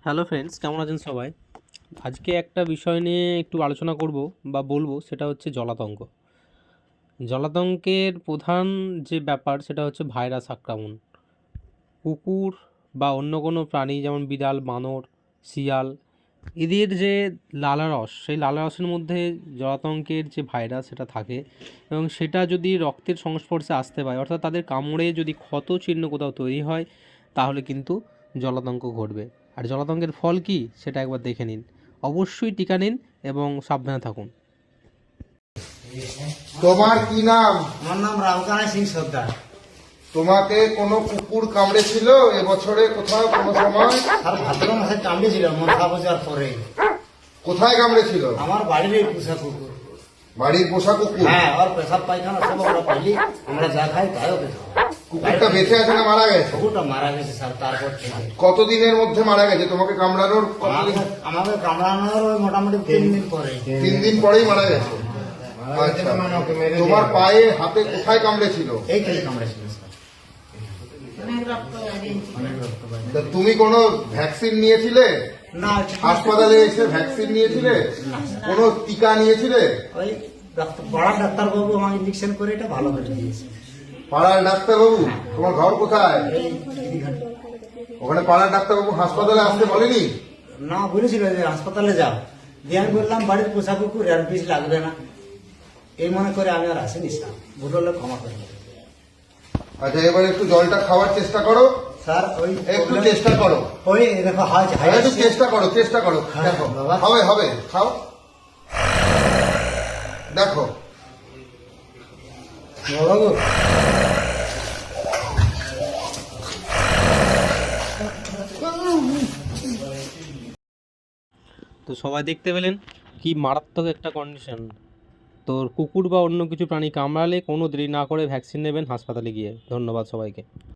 Hello friends, কেমন আছেন সবাই? আজকে একটা বিষয় নিয়ে একটু আলোচনা করব বা বলবো, সেটা হচ্ছে জলাতঙ্ক। জলাতঙ্কের প্রধান যে ব্যাপার সেটা হচ্ছে ভাইরাস আক্রমণ। কুকুর বা অন্য কোনো প্রাণী যেমন বিড়াল, বানর, শিয়াল, এদের যে লালারস, সেই লালারসের মধ্যে জলাতঙ্কের যে ভাইরাস সেটা থাকে, এবং সেটা যদি রক্তের সংস্পর্শে আসতে পারে, অর্থাৎ তাদের কামড়ে যদি ক্ষত চিহ্ন কোথাও তৈরি হয়, তাহলে কিন্তু জলাতঙ্ক ঘটবে। আর জলাতঙ্কের ফল কি সেটা একবার দেখে নিন। অবশ্যই টিকা নিন এবং সাবধানে থাকুন। তোমার কি নাম? আমার নাম রামকানা সিং সর্দার। তোমাকে কোনো কুকুর কামড়েছিল এবছরে কোথাও কোনো সময়? আর ভাদ্র মাসে কামড়েছিল মনসা পূজার পরে। কোথায় কামড়েছিল? আমার বাড়ির এই পোষা কুকুর। বাড়ির পোষা কুকুর? হ্যাঁ, ওর পেশাব পায়খানা সব আমরা পেলি, আমরা যা খাই তাইও পেশাব। কুকুরটা বেঁচে আছে না মারা গেছে? কুকুরটা মারা গেছে স্যার, তারপর থেকে। কতদিনের মধ্যে মারা গেছে? তোমাকে কামড়ানোর কতদিন? আমাকে কামড়ানোর ওই মোটামুটি 3 দিন পরে। 3 দিন পরেই মারা গেছে। আচ্ছা, তোমার পায়ে হাতে কোথায় কামড়েছিল? এইখানে কামড়েছিল স্যার। অনেক রক্ত বাইরে। তা তুমি কোনো ভ্যাকসিন নিয়েছিলে? না, হাসপাতালে এসে ভ্যাকসিন নিয়েছিলে? কোনো টিকা নিয়েছিলে? ওই পাড়ার ডাক্তারবাবু আমাকে ইঞ্জেকশন করে এটা ভালো করে দিয়েছে। পাড়ার ডাক্তারবাবু? তোমার ঘর কোথায়? এই দিদিঘাট। ওখানে পাড়ার ডাক্তারবাবু হাসপাতালে আসতে বলেনি? না, বলেছিল যে হাসপাতালে যাও, দিয়ে আমি বললাম বাড়ির পোষা কুকুর, আর পিস লাগবে না, এই মনে করে আমি আর আসিনি স্যার। ভুল হলে ক্ষমা করে দেবেন। আচ্ছা, এবার একটু জলটা খাওয়ার চেষ্টা করো। স্যার ওই একটু চেষ্টা করো। ওই দেখো একটু চেষ্টা করো, চেষ্টা করো। হ্যাঁ, দেখো বাবা। হবে হবে, খাও দেখো। বাবু তো সবাই দেখতে পেলেন কি মারাত্মক একটা কন্ডিশন। তোর কুকুর বা অন্য কিছু প্রাণী কামড়ালে কোনো দেরি না করে ভ্যাকসিন নেবেন হাসপাতালে গিয়ে। ধন্যবাদ সবাইকে।